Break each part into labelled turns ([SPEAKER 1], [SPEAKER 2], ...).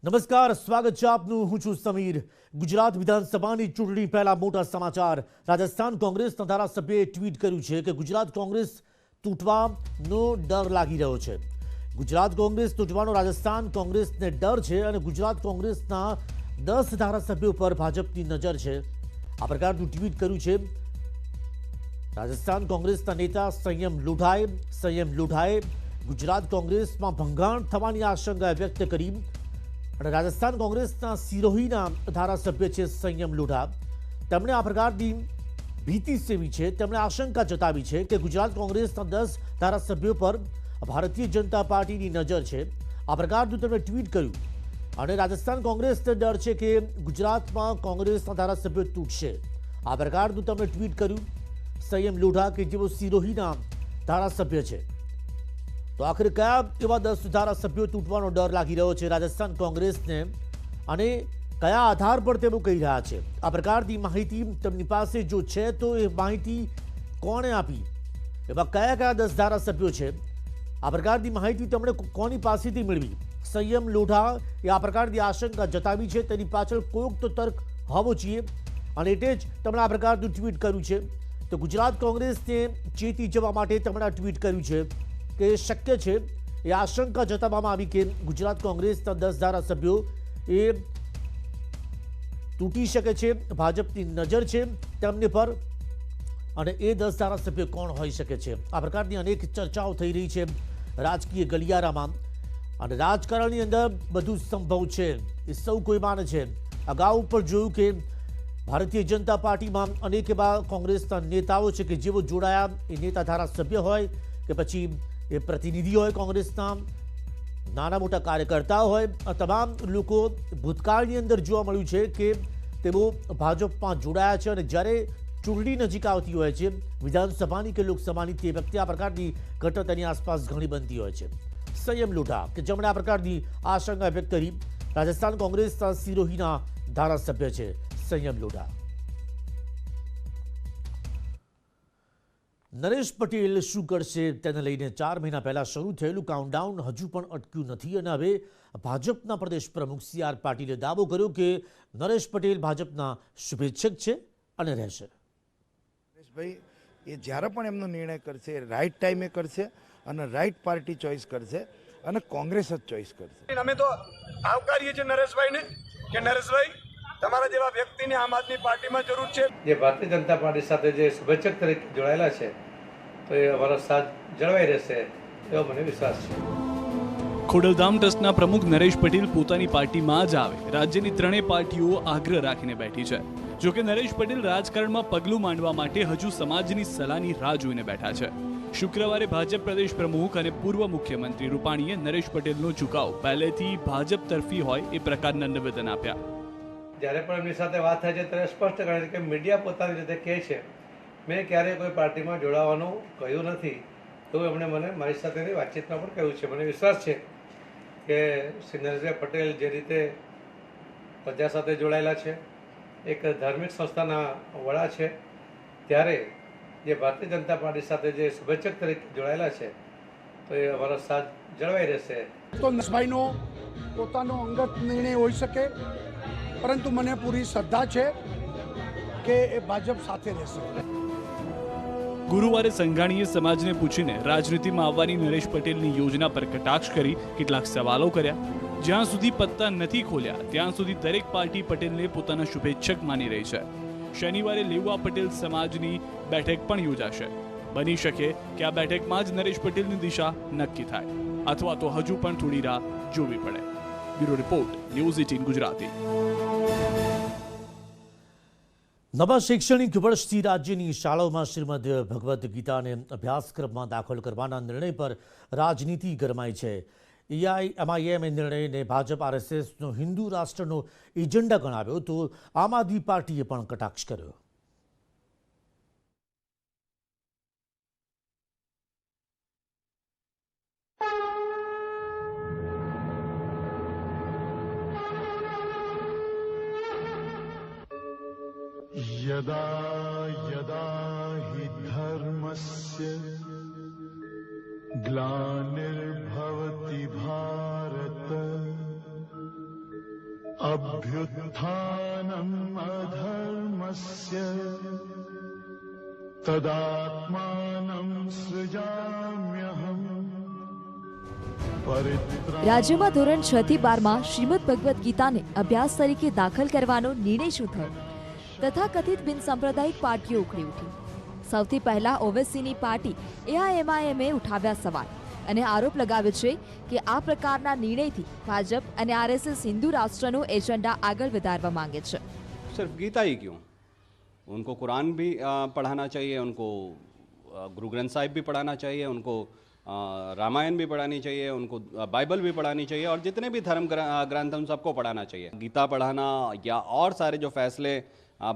[SPEAKER 1] નમસ્કાર, સ્વાગત છે આપનું. હું છું સમીર. ગુજરાત વિધાનસભાની ચૂંટણી પહેલા મોટા સમાચાર. રાજસ્થાન કોંગ્રેસના ધારાસભ્યએ ટ્વીટ કર્યું છે કે ગુજરાત કોંગ્રેસ તૂટવાનો ડર લાગી રહ્યો છે. ગુજરાત કોંગ્રેસ તૂટવાનો રાજસ્થાન કોંગ્રેસને ડર છે અને ગુજરાત કોંગ્રેસના 10 ધારાસભ્યો પર ભાજપની નજર છે. આ પ્રકારનું ટ્વીટ કર્યું છે રાજસ્થાન કોંગ્રેસના નેતા સંયમ લોઢાએ ગુજરાત કોંગ્રેસમાં ભંગાણ થવાની આશંકા વ્યક્ત કરી. અને રાજસ્થાન કોંગ્રેસના સિરોહીના ધારાસભ્ય છે સંયમ લોઢા. તેમણે આ પ્રકારની ભીતિ સેવી છે. તેમણે આશંકા જતાવી છે કે ગુજરાત કોંગ્રેસના 10 ધારાસભ્યો પર ભારતીય જનતા પાર્ટીની નજર છે. આ પ્રકારનું તેમણે ટ્વીટ કર્યું. અને રાજસ્થાન કોંગ્રેસને ડર છે કે ગુજરાતમાં કોંગ્રેસના ધારાસભ્યો તૂટશે. આ પ્રકારનું તેમણે ટ્વીટ કર્યું સંયમ લોઢા, કે જેઓ સિરોહીના ધારાસભ્ય છે. તો આખરે કયા એવા 10 ધારાસભ્યો તૂટવાનો ડર લાગી રહ્યો છે રાજસ્થાન કોંગ્રેસને, અને કયા આધાર પર તેઓ કહી રહ્યા છે? આ પ્રકારની માહિતી તેમની પાસે જો છે તો એ માહિતી કોણે આપી? એવા કયા 10 ધારાસભ્યો છે? આ પ્રકારની માહિતી તેમણે કોની પાસેથી મેળવી? સંયમ લોઢા એ આ પ્રકારની આશંકા જતાવી છે. તેની પાછળ કોઈક તો તર્ક હોવો જોઈએ, અને એટલે જ તેમણે આ પ્રકારનું ટ્વીટ કર્યું છે. તો ગુજરાત કોંગ્રેસને ચેતી જવા માટે તેમણે આ ટ્વીટ કર્યું છે કે શક્ય છે, એ આશંકા જતાવવામાં આવી કે ગુજરાત કોંગ્રેસના 10 ધારાસભ્યો એ તૂટી શકે છે. ભાજપની નજર છે તેમને પર, અને એ 10 ધારાસભ્યો કોણ હોઈ શકે છે? આ પ્રકારની અનેક ચર્ચાઓ થઈ રહી છે રાજકીય ગલિયારામાં, અને રાજકારણની અંદર બધું સંભવ છે એ સૌ કોઈ માને છે. અગાઉ પણ જોયું કે ભારતીય જનતા પાર્ટીમાં અનેક એવા કોંગ્રેસના નેતાઓ છે કે જેઓ જોડાયા, એ નેતા ધારાસભ્ય હોય કે પછી એ પ્રતિનિધિ હોય, કોંગ્રેસના નાના મોટા કાર્યકર્તાઓ હોય, આ તમામ લોકો ભૂતકાળની અંદર જોવા મળ્યું છે કે તેઓ ભાજપમાં જોડાયા છે. અને જ્યારે ચૂંટણી નજીક આવતી હોય છે, વિધાનસભાની કે લોકસભાની, તે વખતે આ પ્રકારની ઘટના તેની આસપાસ ઘણી બનતી હોય છે. સંયમ લોઢા, કે જેમણે આ પ્રકારની આશંકા વ્યક્ત કરી, રાજસ્થાન કોંગ્રેસના સિરોહીના ધારાસભ્ય છે સંયમ લોઢા. નરેશ પટેલ શું કરશે તેને લઈને 4 મહિના પહેલા શરૂ થયેલું કાઉન્ટડાઉન હજુ પણ અટક્યું નથી. અને હવે ભાજપના પ્રદેશ પ્રમુખ CR પાટીલે દાવો કર્યો કે નરેશ પટેલ ભાજપના શુભેચ્છક છે અને રહેશે.
[SPEAKER 2] નરેશભાઈ એ જ્યારે પણ એમનો નિર્ણય કરશે એ રાઈટ ટાઈમે કરશે અને રાઈટ પાર્ટી ચોઈસ કરશે, અને કોંગ્રેસ જ ચોઈસ કરશે.
[SPEAKER 3] અમે તો આવકારીએ છીએ નરેશભાઈને કે નરેશભાઈ, તમારા જેવા વ્યક્તિને આમ આદમી પાર્ટીમાં જરૂર છે.
[SPEAKER 4] જે ભારતીય જનતા પાર્ટી સાથે જે શુભેચ્છક તરીકે જોડાયેલા છે, તો એ અમારો સાથ જળવાઈ રહેશે એવો મને વિશ્વાસ છે.
[SPEAKER 5] ખોડલધામ ટ્રસ્ટના પ્રમુખ નરેશ પટેલ પોતાની પાર્ટીમાં જ આવે, રાજ્યની ત્રણેય પાર્ટીઓ આગ્રહ રાખીને બેઠી છે. જોકે નરેશ પટેલ રાજકારણમાં પગલું માંડવા માટે હજુ સમાજની સલાહની રાહ જોઈને બેઠા છે. શુક્રવારે ભાજપ પ્રદેશ પ્રમુખ અને પૂર્વ મુખ્યમંત્રી રૂપાણીએ નરેશ પટેલનો ઝુકાવ પહેલેથી ભાજપ તરફી હોય એ પ્રકારના નિવેદન આપ્યા.
[SPEAKER 4] જ્યારે પણ એમની સાથે વાત થાય છે ત્યારે સ્પષ્ટ કરે છે કે મીડિયા પોતાની રીતે કહે છે, મેં ક્યારેય કોઈ પાર્ટીમાં જોડાવાનું કહ્યું નથી. એવું એમણે મને મારી સાથેની વાતચીતમાં પણ કહ્યું છે. મને વિશ્વાસ છે કે શ્રી નરેશભાઈ પટેલ જે રીતે પ્રજા સાથે જોડાયેલા છે, એક ધાર્મિક સંસ્થાના વડા છે, ત્યારે જે ભારતીય જનતા પાર્ટી સાથે જે શુભેચ્છક તરીકે જોડાયેલા છે, તો એ અમારો સાથ જળવાઈ રહેશે.
[SPEAKER 6] તો નરેશભાઈનો પોતાનો અંગત નિર્ણય હોઈ શકે, પરંતુ મને પૂરી શ્રદ્ધા છે કે એ ભાજપ સાથે રહેશે.
[SPEAKER 5] ગુરુવારે સંઘાણીએ સમાજને પૂછીને રાજનીતિમાં આવવાની નરેશ પટેલની યોજના પર કટાક્ષ કરી કેટલાક સવાલો કર્યા. જ્યાં સુધી પત્તા નથી ખોલ્યા ત્યાં સુધી દરેક પાર્ટી પટેલને પોતાના શુભેચ્છક માની રહી છે. શનિવારે લેવા પટેલ સમાજની બેઠક પણ યોજાશે. બની શકે કે આ બેઠકમાં જ નરેશ પટેલની દિશા નક્કી થાય, અથવા તો હજુ પણ થોડી રાહ જોવી પડે. Bureau report, news 18 Gujarati.
[SPEAKER 1] નવા શૈક્ષણિક વર્ષથી રાજ્યની શાળાઓમાં શ્રીમદ ભગવદ્ ગીતાને અભ્યાસક્રમમાં દાખલ કરવાના નિર્ણય પર રાજનીતિ ગરમાઈ છે. MIM નિર્ણયને ભાજપ RSSનો હિન્દુ રાષ્ટ્રનો એજન્ડા ગણાવ્યો, તો આમ આદમી પાર્ટીએ પણ કટાક્ષ કર્યો.
[SPEAKER 7] यदा यदा हि धर्मस्य ग्लानिर्भवति भारत अभ्युत्थानम् अधर्मस्य तदात्मानं सृजाम्यहम्।
[SPEAKER 8] રાજ્યમાં ધોરણ 6 થી 12 માં શ્રીમદ ભગવદ્ ગીતાને અભ્યાસ તરીકે દાખલ કરવાનો નિર્ણય શું થયો? તથાકથિત બિનસાંપ્રદાયિક પાર્ટીઓ ઉખડી ઉઠી. સૌથી પહેલા ઓવેસીની પાર્ટી એઆઈએમઆઈએમે ઉઠાવ્યા સવાલ અને આરોપ લગાવ્યો છે કે આ પ્રકારના નિર્ણયથી ભાજપ અને આરએસએસ હિન્દુ રાષ્ટ્રનો એજન્ડા આગળ વધારવા માંગે છે.
[SPEAKER 9] सिर्फ गीता ही क्यों, उनको कुरान भी पढ़ाना चाहिए, उनको गुरु ग्रंथ साहिब भी पढ़ाना चाहिए, उनको रामायण भी पढ़ानी चाहिए, उनको बाइबल भी पढ़ानी चाहिए और जितने भी धर्म ग्रंथ उन सबको पढ़ाना चाहिए. गीता पढ़ाना या और सारे जो फैसले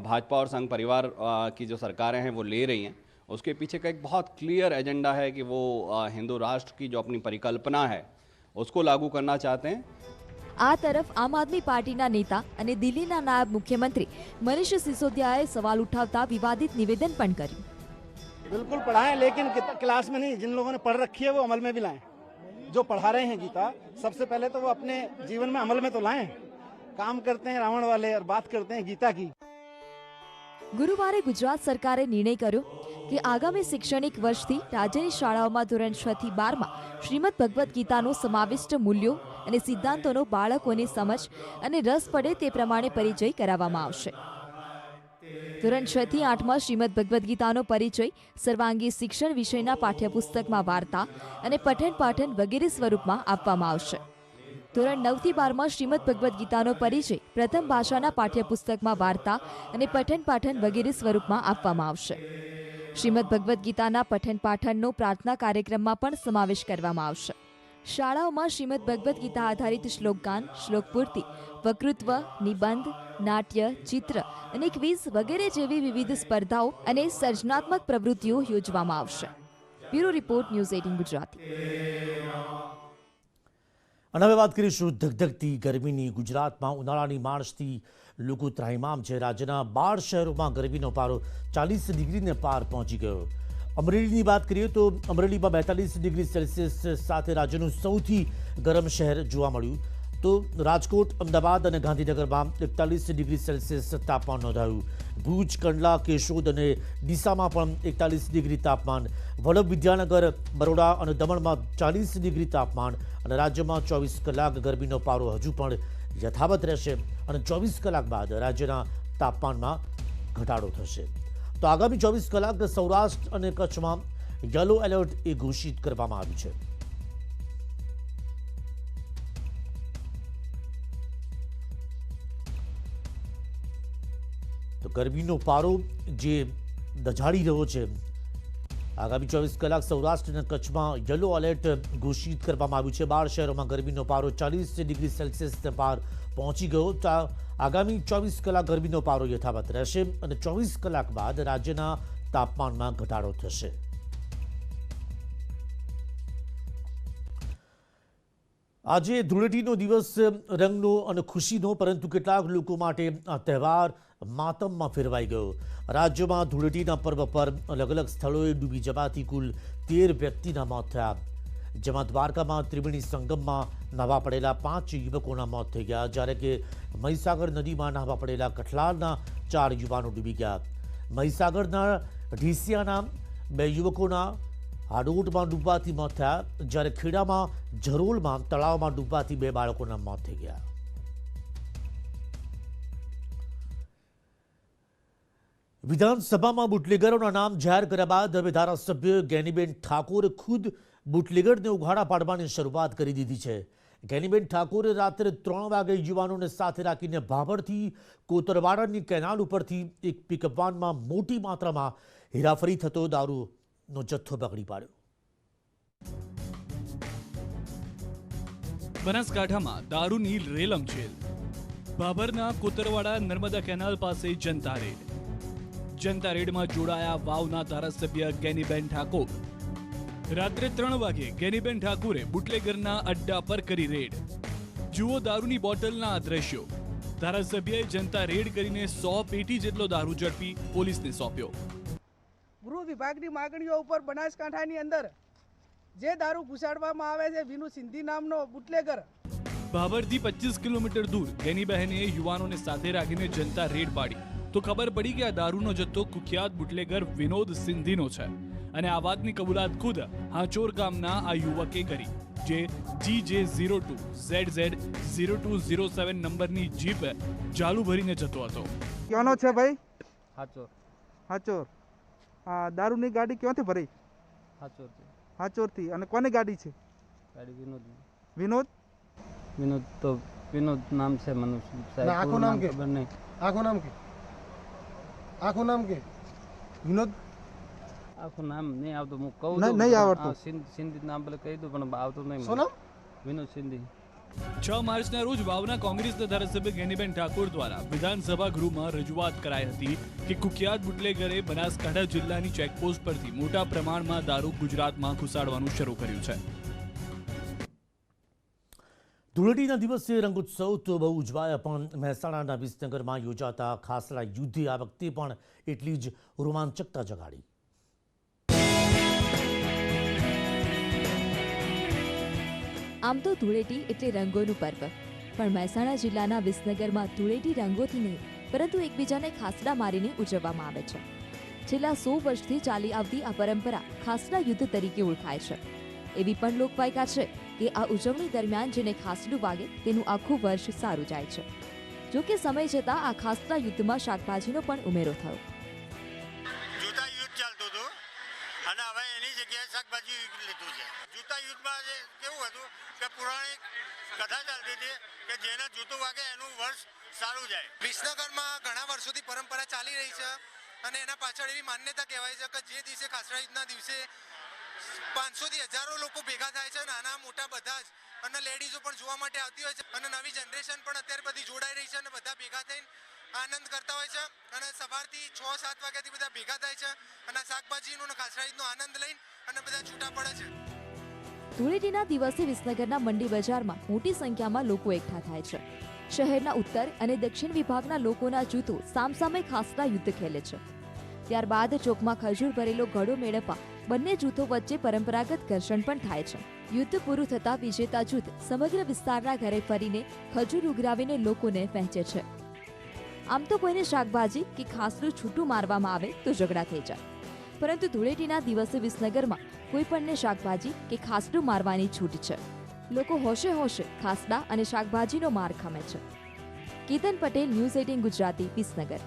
[SPEAKER 9] भाजपा और संघ परिवार की जो सरकारें हैं वो ले रही हैं, उसके पीछे का एक बहुत क्लियर एजेंडा है कि वो हिंदू राष्ट्र की जो अपनी परिकल्पना है उसको लागू करना चाहते हैं.
[SPEAKER 8] આ તરફ આમ આદમી પાર્ટીના નેતા અને દિલ્હીના નાયબ મુખ્યમંત્રી મનીષ સિસોદિયાએ સવાલ ઉઠાવતા વિવાદિત નિવેદન પણ કર્યું.
[SPEAKER 10] बिल्कुल पढ़ाएं, लेकिन क्लास में नहीं, जिन लोगों ने पढ़ रखी है वो अमल में भी लाएं. जो पढ़ा रहे हैं गीता, सबसे पहले तो वो अपने जीवन में अमल में तो लाएं. काम करते हैं रावण वाले और बात करते हैं गीता की.
[SPEAKER 8] ગુરુવારે ગુજરાત સરકારે નિર્ણય કર્યો કે આગામી શૈક્ષણિક વર્ષથી રાજ્યની શાળાઓમાં ધોરણ 6 થી 12 માં શ્રીમદ ભગવદ્ ગીતાનો સમાવિષ્ટ મૂલ્યો અને સિદ્ધાંતોનો બાળકોને સમજ અને રસ પડે તે પ્રમાણે પરિચય કરાવવામાં આવશે. ધોરણ 6 થી 8 માં શ્રીમદ ભગવદ્ ગીતાનો પરિચય સર્વાંગી શિક્ષણ વિષયના પાઠ્યપુસ્તકમાં વાર્તા અને પઠન પાઠન વગેરે સ્વરૂપમાં આપવામાં આવશે. ધોરણ 9 થી 12 માં શ્રીમદ ભગવદ્ ગીતાનો પરિચય પ્રથમ ભાષાના પાઠ્યપુસ્તકમાં વાર્તા અને પઠન પાઠન વગેરે સ્વરૂપમાં આપવામાં આવશે. શ્રીમદ ભગવદ્ ગીતાના પઠન પાઠનનો પ્રાર્થના કાર્યક્રમમાં પણ સમાવેશ કરવામાં આવશે. શાળાઓમાં શ્રીમદ ભગવદ્ ગીતા આધારિત શ્લોકગાન, શ્લોકપૂર્તિ, વક્તૃત્વ, નિબંધ, નાટ્ય, ચિત્ર અને ક્વિઝ વગેરે જેવી વિવિધ સ્પર્ધાઓ અને સર્જનાત્મક પ્રવૃત્તિઓ યોજવામાં આવશે. Bureau report, news 18 Gujarati.
[SPEAKER 1] અને હવે વાત કરીશું ધગધગતી ગરમીની. ગુજરાતમાં ઉનાળાની માર્ચથી લોકો ત્રાહિમામ છે. રાજ્યના 12 શહેરોમાં ગરમીનો પારો 40 ડિગ્રીને પાર પહોંચી ગયો. અમરેલીની વાત કરીએ તો અમરેલીમાં 42 ડિગ્રી સેલ્સિયસ સાથે રાજ્યનું સૌથી ગરમ શહેર જોવા મળ્યું. તો રાજકોટ, અમદાવાદ અને ગાંધીનગરમાં 41 ડિગ્રી સેલ્સિયસ તાપમાન નોંધાયું. ભુજ, કંડલા, કેશોદ અને ડીસામાં પણ 41 ડિગ્રી તાપમાન. વડોદરા, વિદ્યાનગર, બરોડા અને દમણમાં 40 ડિગ્રી તાપમાન. અને રાજ્યમાં 24 કલાક ગરમીનો પારો હજુ પણ યથાવત રહેશે અને 24 કલાક બાદ રાજ્યના તાપમાનમાં ઘટાડો થશે. તો આગામી 24 કલાક સૌરાષ્ટ્ર અને કચ્છમાં યલો એલર્ટ એ ઘોષિત કરવામાં આવ્યું છે. તો ગરમીનો પારો જે દઝાડી રહ્યો છે, આગામી 24 કલાક સૌરાષ્ટ્ર અને કચ્છમાં યલો એલર્ટ ઘોષિત કરવામાં આવ્યું છે. 12 શહેરોમાં ગરમીનો પારો 40 ડિગ્રી સેલ્સિયસને પાર પહોંચી ગયો. તો આગામી 24 કલાક ગરમીનો પારો યથાવત રહેશે અને 24 કલાક બાદ રાજ્યના તાપમાનમાં ઘટાડો થશે. આજે ધૂળેટીનો દિવસ રંગનો અને ખુશીનો, પરંતુ કેટલાક લોકો માટે આ તહેવાર માતમમાં ફેરવાઈ ગયો. રાજ્યમાં ધૂળેટીના પર્વ પર અલગ અલગ સ્થળોએ ડૂબી જવાથી કુલ 13 વ્યક્તિના મોત થયા, જેમાં દ્વારકામાં ત્રિવેણી સંગમમાં નહાવા પડેલા 5 યુવકોના મોત થઈ ગયા, જ્યારે કે મહીસાગર નદીમાં નહાવા પડેલા કઠલાલના 4 યુવાનો ડૂબી ગયા. મહીસાગરના ઢીસિયાના 2 યુવકોના હાડોટમાં ડૂબવાથી મોત થયા, જ્યારે ખેડામાં ઝરોલમાં તળાવમાં ડૂબવાથી 2 બાળકોના મોત થઈ ગયા. વિધાનસભામાં બુટલેગરોના નામ જાહેર કર્યા બાદ હવે ધારાસભ્ય જ્ઞાનીબેન ઠાકોરે ખુદ બુટલેગરને ઉઘાડા પાડવાની શરૂઆત કરી દીધી છે. જ્ઞાનીબેન ઠાકોરે રાત્રે 3 વાગે યુવાનોને સાથે રાખીને ભાભરથી કોતરવાડાની કેનાલ ઉપરથી એક પિકઅપ વાનમાં મોટી માત્રામાં હેરાફેરી થતો દારૂનો જથ્થો પકડી પાડ્યો.
[SPEAKER 5] બનાસકાંઠામાં દારૂની રેલમછેલ. ભાભરના કોતરવાડા નર્મદા કેનાલ પાસે જનતા રેડ. જનતા રેડમાં જોડાયા વાવના ધારાસભ્ય જ્ઞાનીબેન ઠાકોર. રાત્રે 3 વાગે જ્ઞાનીબેન ઠાકોરે બુટલેગરના અડ્ડા પર કરી રેડ. જુઓ દારૂની બોટલના આ દ્રશ્યો. ધારાસભ્યએ જનતા રેડ કરીને 100 પેટી જેટલો દારૂ ઝડપી પોલીસને સોંપ્યો.
[SPEAKER 11] ગૃહ વિભાગની માગણીઓ ઉપર બનાસકાંઠાની અંદર જે દારૂ ઘુસાડવામાં આવે છે, વિનુ સિંધી નામનો બુટલેગર,
[SPEAKER 5] ભાભરથી 25 કિલોમીટર દૂર ગેનીબહેને યુવાનોને સાથે રાખીને જનતા રેડ પાડી તો ખબર પડી કે આ દારૂનો જથ્થો કુખ્યાત બુટલેગર વિનોદ સિંધીનો છે અને આ વાતની કબૂલાત ખુદ હાંચોર ગામના આ યુવકે કરી, જે GJ02 ZZ0207 નંબરની જીપ ચાલુ ભરીને જતો હતો.
[SPEAKER 11] ક્યાંનો છે ભાઈ?
[SPEAKER 12] હાચોર.
[SPEAKER 11] હાચોર. આ દારૂની ગાડી ક્યાંથી ભરી?
[SPEAKER 12] હાચોરથી.
[SPEAKER 11] હાચોરથી. અને કોની ગાડી છે?
[SPEAKER 12] ગાડી વિનોદ.
[SPEAKER 11] વિનોદ?
[SPEAKER 12] વિનોદ તો વિનોદ નામ છે મનુષ્ય સાહેબ.
[SPEAKER 6] આખું નામ કે?
[SPEAKER 12] ખબર નહીં.
[SPEAKER 6] આખું નામ કે? આખું નામ કે? વિનોદ?
[SPEAKER 12] આખું નામ નહીં આવતું. હું કહું
[SPEAKER 6] નહીં આવડતું.
[SPEAKER 12] સિંધી નામ પેલા કહી દઉં પણ આવતું નહીં.
[SPEAKER 6] શું નામ?
[SPEAKER 12] વિનોદ સિંધી.
[SPEAKER 5] 6 માર્ચના રોજ વાવના કોંગ્રેસના ધારાસભ્ય ગેનીબેન ઠાકોર દ્વારા વિધાનસભા ગૃહમાં રજૂઆત કરાઈ હતી કે કુખ્યાત બુટલેગરે બનાસકાંઠા જિલ્લાની ચેકપોસ્ટ પરથી મોટા પ્રમાણમાં દારૂ ગુજરાતમાં ઘુસાડવાનું શરૂ કર્યું છે.
[SPEAKER 1] ધૂળેટીના દિવસે રંગોત્સવ તો બહુ ઉજવાયા, પણ મહેસાણાના વિસનગરમાં યોજાતા ખાસડા યુદ્ધે આ વખતે પણ એટલી જ રોમાંચકતા જગાડી.
[SPEAKER 8] આમ તો ધૂળેટી એટલે રંગોનું પર્વ, પણ મહેસાણા જિલ્લાના વિસનગરમાં ધૂળેટી રંગોથી નહીં પરંતુ એકબીજાને ખાસડા મારીને ઉજવવામાં આવે છે. છેલ્લા 100 વર્ષથી ચાલી આવતી આ પરંપરા ખાસડા યુદ્ધ તરીકે ઓળખાય છે. એવી પણ લોકવાયકા છે કે આ ઉજવણી દરમિયાન જેને ખાસડું વાગે તેનું આખું વર્ષ સારું જાય છે. જો કે સમય જતાં આ ખાસડા યુદ્ધમાં શાકભાજીનો પણ ઉમેરો થયો.
[SPEAKER 13] જૂતા યુદ્ધ ચાલતું હતું અને હવે એની જગ્યાએ શાકભાજી લીધું છે. જૂતા યુદ્ધમાં કેવું હતું કે પુરાણિક કથા ચાલતી હતી કે જેને જૂતું વાગે એનું વર્ષ સારું જાય.
[SPEAKER 14] વિસનગરમાં ઘણા વર્ષોથી પરંપરા ચાલી રહી છે અને એના પાછળ એવી માન્યતા કહેવાય છે કે જે દિવસે ખાસડા યુદ્ધના દિવસે 500 થી 1000 લોકો ભેગા થાય છે, નાના મોટા બધા જ, અને લેડીઝો પણ જોવા માટે આવતી હોય છે અને નવી જનરેશન પણ અત્યારે બધી જોડાઈ રહી છે અને બધા ભેગા થઈને આનંદ કરતા હોય છે અને સવારથી 6-7 વાગ્યાથી બધા ભેગા થાય છે અને શાકભાજીનો અને ખાસડા ઈદનો આનંદ લઈને અને બધા છૂટા પડે છે.
[SPEAKER 8] ધૂળેટીના દિવસે વિસનગરના મંડી બજારમાં મોટી સંખ્યામાં લોકો એકઠા થાય છે. શહેરના ઉત્તર અને દક્ષિણ વિભાગના લોકોના જૂથો સામસામે ખાસડા યુદ્ધ ખેલે છે. ત્યારબાદ ચોકમાં ખજૂર ભરેલો ઘડો મેળવવા બંને જૂથો વચ્ચે પરંપરાગત ઘર્ષણ પણ થાય છે. યુદ્ધ પૂરું થતાં વિજેતા જૂથ સમગ્ર વિસ્તારના ઘરે ફરીને ખજૂર ઉઘરાવીને લોકોને વહેંચે છે. આમ તો કોઈને શાકભાજી કે ખાસડું છૂટું મારવામાં આવે તો ઝઘડા થઈ જાય, પરંતુ ધૂળેટીના દિવસે વિસનગરમાં કોઈ પણને શાકભાજી કે ખાસડું મારવાની છૂટ છે. લોકો હોશે હોશે ખાસડા અને શાકભાજીનો માર ખમે છે. કેતન પટેલ, ન્યૂઝ 18 ગુજરાતી, વિસનગર.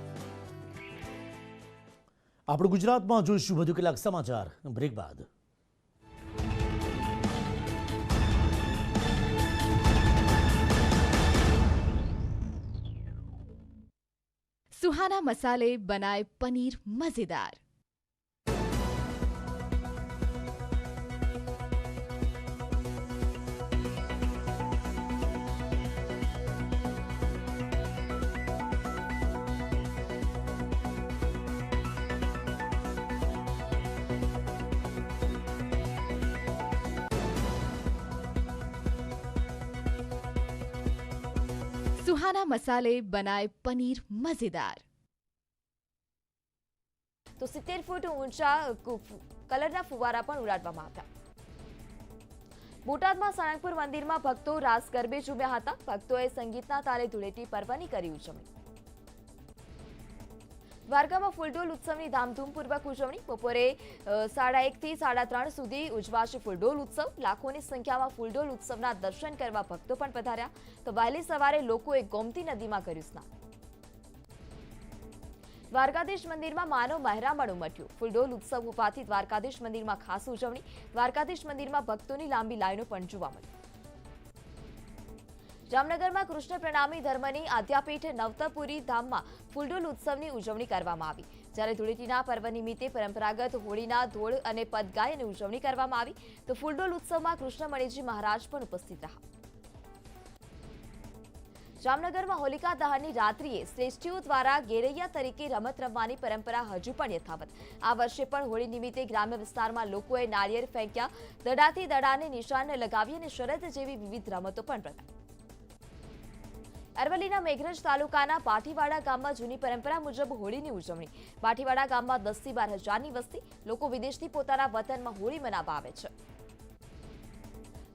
[SPEAKER 1] આપણે ગુજરાતમાં જોઈશું વધુ કેટલાક સમાચાર બ્રેક બાદ.
[SPEAKER 15] સુહાના મસાલે બનાए पनीर मजेदार. સુહાના મસાલે બનાए पनीर मजेदार.
[SPEAKER 8] તો 70 ફૂટ ઊંચા કલરના ફુવારા પણ ઉડાડવામાં આવ્યા. બોટાદમાં સાળંગપુર મંદિરમાં ભક્તો રાસ ગરબે ઝૂમ્યા હતા. ભક્તોએ સંગીતના તાલે ધૂળેટી પર્વની કરી ઉજવણી. દ્વારકામાં ફૂલડોલ ઉત્સવની ધામધૂમપૂર્વક ઉજવણી. બપોરે 1:30 થી 3:30 સુધી ઉજવાશે ફૂલડોલ ઉત્સવ. લાખોની સંખ્યામાં ફૂલડોલ ઉત્સવના દર્શન કરવા ભક્તો પણ પધાર્યા. તો વહેલી સવારે લોકોએ ગોમતી નદીમાં કર્યું સ્નાન. દ્વારકાધીશ મંદિરમાં માનવ મહેરામણ ઉમટ્યું. ફૂલડોલ ઉત્સવ હોવાથી દ્વારકાધીશ મંદિરમાં ખાસ ઉજવણી. દ્વારકાધીશ મંદિરમાં ભક્તોની લાંબી લાઈનો પણ જોવા મળી. જામનગરમાં કૃષ્ણ પ્રણામી ધર્મની આદ્યાપીઠ નવતાપુરી ધામમાં ફૂલડોલ ઉત્સવની ઉજવણી કરવામાં આવી. જ્યારે ધૂળેટીના પર્વ નિમિત્તે પરંપરાગત હોળીના ધોળ અને પદગાયની ઉજવણી કરવામાં આવી. તો ફૂલડોલ ઉત્સવમાં કૃષ્ણમણીજી મહારાજ પણ ઉપસ્થિત રહ્યા. જામનગરમાં હોલિકા દહનની રાત્રિએ શ્રેષ્ઠીઓ દ્વારા ગેરૈયા તરીકે રમત રમવાની પરંપરા હજુ પણ યથાવત. આ વર્ષે પણ હોળી નિમિત્તે ગ્રામ્ય વિસ્તારમાં લોકોએ નાળિયેર ફેંક્યા, દડાથી દડાને નિશાન લગાવી અને શરદ જેવી વિવિધ રમતો પણ રમાઈ. અરવલ્લીના મેઘરજ તાલુકાના પાઠીવાડા ગામમાં જૂની પરંપરા મુજબ હોળીની ઉજવણી. પાઠીવાડા ગામમાં 10 થી 12 હજારની વસ્તી. લોકો વિદેશથી પોતાના વતનમાં હોળી મનાવવા આવે છે.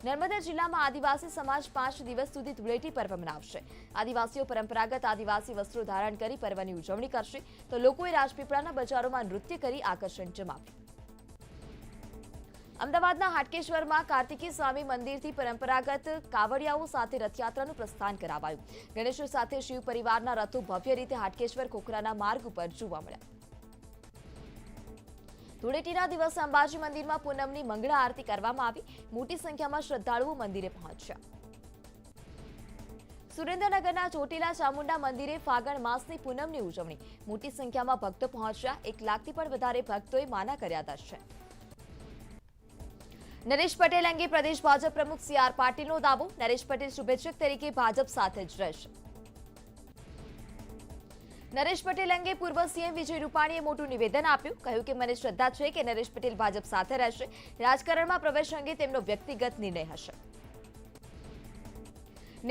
[SPEAKER 8] નર્મદા જિલ્લામાં આદિવાસી સમાજ 5 દિવસ સુધી ધૂળેટી પર્વ મનાવશે. આદિવાસીઓ પરંપરાગત આદિવાસી વસ્ત્રો ધારણ કરી પર્વની ઉજવણી કરશે, તો લોકોએ રાજપીપળાના બજારોમાં નૃત્ય કરી આકર્ષણ જમાવ્યું. અમદાવાદના હાટકેશ્વરમાં કાર્તિકી સ્વામી મંદિરથી પરંપરાગત કાવડિયાઓ સાથે રથયાત્રાનું પ્રસ્થાન કરાવાયું. ગણેશ સાથે શિવ પરિવારના રથો ભવ્ય રીતે હાટકેશ્વર ખોખરાના માર્ગ ઉપર જોવા મળ્યા. ધૂળેટીના દિવસે અંબાજી મંદિરમાં પૂનમની મંગળા આરતી કરવામાં આવી. મોટી સંખ્યામાં શ્રદ્ધાળુઓ મંદિરે પહોંચ્યા. સુરેન્દ્રનગરના ચોટીલા ચામુંડા મંદિરે ફાગણ માસની પૂનમની ઉજવણી. મોટી સંખ્યામાં ભક્તો પહોંચ્યા. 1 લાખથી પણ વધારે ભક્તોએ માના કર્યા દર્શન. નરેશ પટેલ અંગે પ્રદેશ ભાજપ પ્રમુખ CR પાટીલનો દાવો. નરેશ પટેલ શુભેચ્છક તરીકે ભાજપ સાથે જ રહેશે. નરેશ પટેલ અંગે પૂર્વ CM વિજય રૂપાણીએ મોટું નિવેદન આપ્યું. કહ્યું કે મને શ્રદ્ધા છે કે નરેશ પટેલ ભાજપ સાથે રહેશે. રાજકારણમાં પ્રવેશ અંગે તેમનો વ્યક્તિગત નિર્ણય હશે.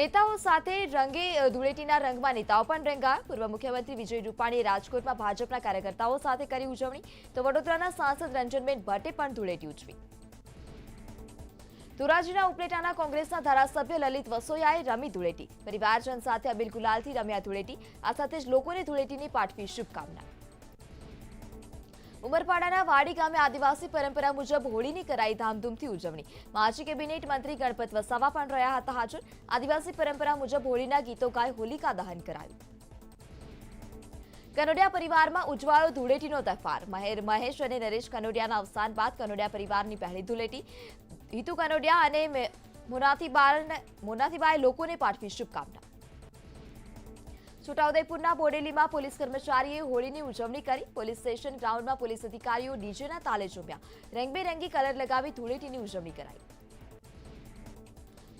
[SPEAKER 8] નેતાઓ સાથે રંગે ધૂળેટીના રંગમાં નેતાઓ પણ રંગાયા. પૂર્વ મુખ્યમંત્રી વિજય રૂપાણીએ રાજકોટમાં ભાજપના કાર્યકર્તાઓ સાથે કરી ઉજવણી, તો વડોદરાના સાંસદ રંજનબેન ભટ્ટે પણ ધૂળેટી ઉજવી. ધોરાજીના ઉપલેટાના કોંગ્રેસના ધારાસભ્ય લલિત વસોયાએ રમી ધૂળેટી. પરિવારજન સાથે અબીલ ગુલાલથી રમ્યા ધૂળેટી. આ સાથે જ લોકોને ધૂળેટીની પાઠવી શુભકામના. ઉમરપાડાના વાડી ગામે આદિવાસી પરંપરા મુજબ હોળીની કરાઈ ધામધૂમથી ઉજવણી. માજી કેબિનેટ મંત્રી ગણપત વસાવા પણ રહ્યા હતા હાજર. આદિવાસી પરંપરા મુજબ હોળીના ગીતો ગાઈ હોલિકા દહન કરાયું. કનોડિયા પરિવારમાં ઉજવાયો ધૂળેટીનો તહેવાર. મહેશ અને નરેશ કનોડિયાના અવસાન બાદ કનોડિયા પરિવારની પહેલી ધૂળેટી. હિતુ કનોડિયા અને મોનાથીબાએ લોકોને પાઠવી શુભકામના. છોટાઉદેપુરના બોડેલીમાં પોલીસ કર્મચારીએ હોળીની ઉજવણી કરી. પોલીસ સ્ટેશન ગ્રાઉન્ડમાં પોલીસ અધિકારીઓ ડીજેના તાલે ઝૂમ્યા. રંગબેરંગી કલર લગાવી ધૂળેટીની ઉજવણી કરાઈ.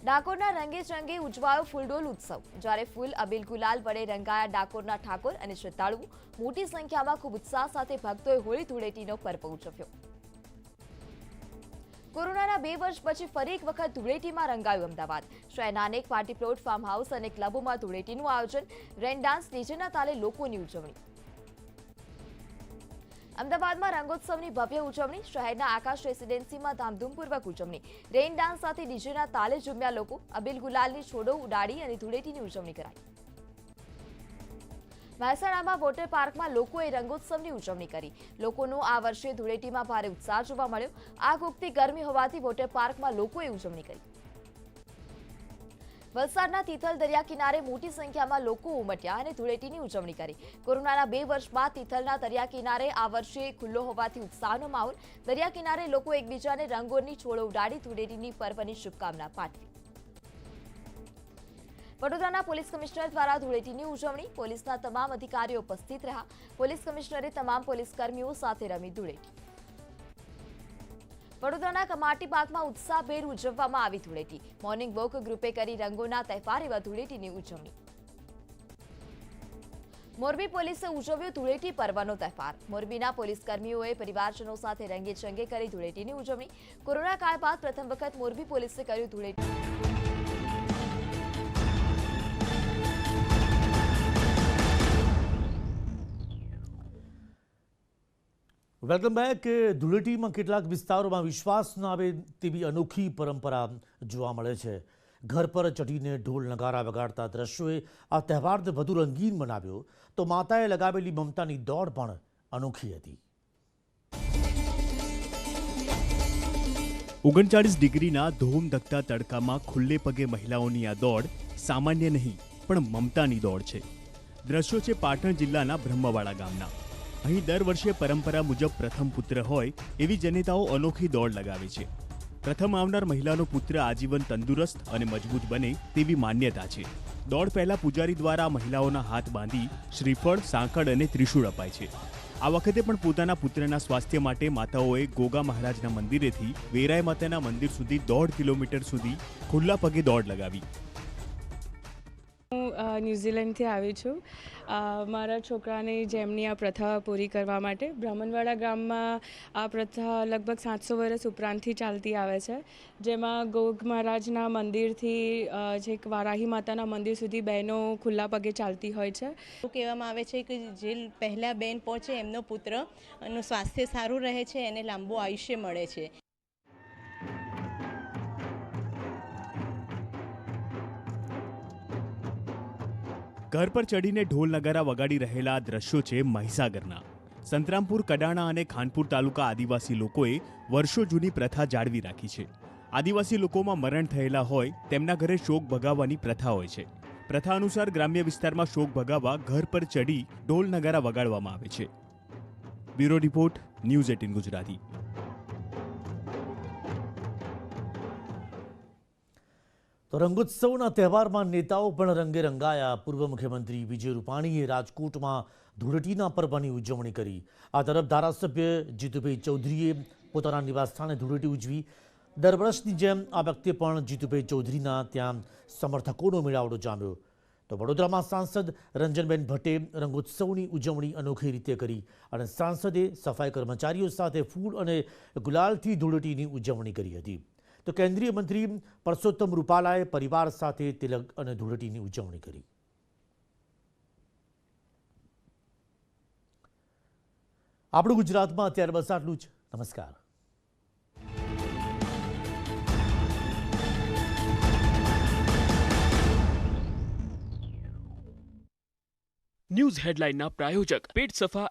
[SPEAKER 8] ડાકોરના રંગે ચંગે ઉજવાયો ફૂલડોલ ઉત્સવ. જ્યારે ફૂલ અબીલ ગુલાલ વડે રંગાયા ડાકોરના ઠાકોર અને શ્રદ્ધાળુઓ. મોટી સંખ્યામાં ખૂબ ઉત્સાહ સાથે ભક્તોએ હોળી ધૂળેટીનો પર્વ ઉજવ્યો. કોરોનાના 2 વર્ષ પછી ફરી એક વખત ધૂળેટીમાં રંગાયું અમદાવાદ. શહેરના અનેક પાર્ટી પ્લોટ, ફાર્મ હાઉસ અને ક્લબોમાં ધૂળેટીનું આયોજન. રેન ડાન્સ, ડીજેના તાલે લોકોની ઉજવણી. અમદાવાદમાં રંગોત્સવની ભવ્ય ઉજવણી. શહેરના આકાશ રેસિડેન્સીમાં ધામધૂમપૂર્વક ઉજવણી. રેન ડાન્સ સાથે ડીજેના તાલે ઝૂમ્યા લોકો. અબીલ ગુલાલની છોડો ઉડાડી અને ધૂળેટીની ઉજવણી કરાઈ. મહેસાણામાં વોટર પાર્કમાં લોકોએ રંગોત્સવની ઉજવણી કરી. લોકોનો આ વર્ષે ધૂળેટીમાં ભારે ઉત્સાહ જોવા મળ્યો. આગ ઉગતી ગરમી હોવાથી વોટર પાર્કમાં લોકોએ ઉજવણી કરી. વલસાડના તિથલ દરિયા કિનારે મોટી સંખ્યામાં લોકો ઉમટ્યા અને ધૂળેટીની ઉજવણી કરી. કોરોનાના 2 વર્ષ બાદ તિથલના દરિયા કિનારે આ વર્ષે ખુલ્લો હોવાથી ઉત્સાહનો માહોલ. દરિયા કિનારે લોકો એકબીજાને રંગોની છોડો ઉડાડી ધૂળેટીની પર્વની શુભકામના પાઠવી. વડોદરાના પોલીસ કમિશનર દ્વારા ધૂળેટીની ઉજવણી. પોલીસના તમામ અધિકારીઓ ઉપસ્થિત રહ્યા. પોલીસ કમિશનરે તમામ પોલીસ કર્મીઓ સાથે રમી ધૂળેટી. વડોદરાના કમાટી બાગમાં ઉત્સાહભેર ઉજવવામાં આવી ધૂળેટી. મોર્નિંગ વોક ગ્રુપે કરી રંગોના તહેવાર એવા ધૂળેટીની ઉજવણી. મોરબી પોલીસે ઉજવ્યો ધૂળેટી પર્વનો તહેવાર. મોરબીના પોલીસ કર્મીઓએ પરિવારજનો સાથે રંગે ચંગે કરી ધૂળેટીની ઉજવણી. કોરોના કાળ બાદ પ્રથમ વખત મોરબી પોલીસે કર્યું ધૂળેટી.
[SPEAKER 1] Welcome back. ધૂળેટીમાં કેટલાક વિસ્તારોમાં વિશ્વાસ ન આવે તેવી અનોખી પરંપરા જોવા મળે છે. ઘર પર ચઢીને ઢોલ નગારા વગાડતા દ્રશ્યોએ આ તહેવારને વધુ રંગીન બનાવ્યો, તો માતાએ લગાવેલી મમતાની દોડ પણ અનોખી હતી.
[SPEAKER 16] 39 ડિગ્રીના ધોમધકતા તડકામાં ખુલ્લે પગે મહિલાઓની આ દોડ સામાન્ય નહીં પણ મમતાની દોડ છે. દ્રશ્યો છે પાટણ જિલ્લાના બ્રહ્મવાડા ગામના. અહીં દર વર્ષે પરંપરા મુજબ પ્રથમ પુત્ર હોય એવી જનેતાઓ અનોખી દોડ લગાવે છે. પ્રથમ આવનાર મહિલાનો પુત્ર આજીવન તંદુરસ્ત અને મજબૂત બને તેવી માન્યતા છે. દોડ પહેલા પૂજારી દ્વારા મહિલાઓના હાથ બાંધી શ્રીફળ, સાંકળ અને ત્રિશૂળ અપાય છે. આ વખતે પણ પોતાના પુત્રના સ્વાસ્થ્ય માટે માતાઓએ ગોગા મહારાજના મંદિરેથી વેરાય માતાના મંદિર સુધી 1.5 કિલોમીટર સુધી ખુલ્લા પગે દોડ લગાવી.
[SPEAKER 17] હું ન્યૂઝીલેન્ડથી આવી છું મારા છોકરાની જેમની આ પ્રથા પૂરી કરવા માટે. બ્રાહ્મણવાડા ગામમાં આ પ્રથા લગભગ 700 વર્ષ ઉપરાંતથી ચાલતી આવે છે, જેમાં ગોગ મહારાજના મંદિરથી છેક વારાહી માતાના મંદિર સુધી બહેનો ખુલ્લા પગે ચાલતી હોય છે.
[SPEAKER 18] એવું કહેવામાં આવે છે કે જે પહેલાં બેન પહોંચે એમનો પુત્રનું સ્વાસ્થ્ય સારું રહે છે, એને લાંબુ આયુષ્ય મળે છે.
[SPEAKER 16] ઘર પર ચડીને ઢોલ નગારા વગાડી રહેલા આ દ્રશ્યો છે મહીસાગરના. સંતરામપુર, કડાણા અને ખાનપુર તાલુકા આદિવાસી લોકોએ વર્ષો જૂની પ્રથા જાળવી રાખી છે. આદિવાસી લોકોમાં મરણ થયેલા હોય તેમના ઘરે શોક ભગાવવાની પ્રથા હોય છે. પ્રથા અનુસાર ગ્રામ્ય વિસ્તારમાં શોક ભગાવવા ઘર પર ચડી ઢોલ નગારા વગાડવામાં આવે છે. Bureau report, news 18 Gujarati.
[SPEAKER 1] તો રંગોત્સવના તહેવારમાં નેતાઓ પણ રંગે રંગાયા. પૂર્વ મુખ્યમંત્રી વિજય રૂપાણીએ રાજકોટમાં ધૂળેટીના પર્વની ઉજવણી કરી. આ તરફ ધારાસભ્ય જીતુભાઈ ચૌધરીએ પોતાના નિવાસસ્થાને ધૂળેટી ઉજવી. દર વર્ષની જેમ આ વખતે પણ જીતુભાઈ ચૌધરીના ત્યાં સમર્થકોનો મેળાવડો જામ્યો. તો વડોદરામાં સાંસદ રંજનબેન ભટ્ટે રંગોત્સવની ઉજવણી અનોખી રીતે કરી અને સાંસદે સફાઈ કર્મચારીઓ સાથે ફૂલ અને ગુલાલથી ધૂળેટીની ઉજવણી કરી હતી. તો કેન્દ્રીય મંત્રી પરસોત્તમ રૂપાલાએ પરિવાર સાથે તિલક અને ધૂળેટીની ઉજવણી કરી. આપણું ગુજરાતમાં અત્યારે બસ આટલું જ. નમસ્કાર.
[SPEAKER 5] ન્યૂઝ હેડલાઇનના પ્રાયોજક પેટ સફા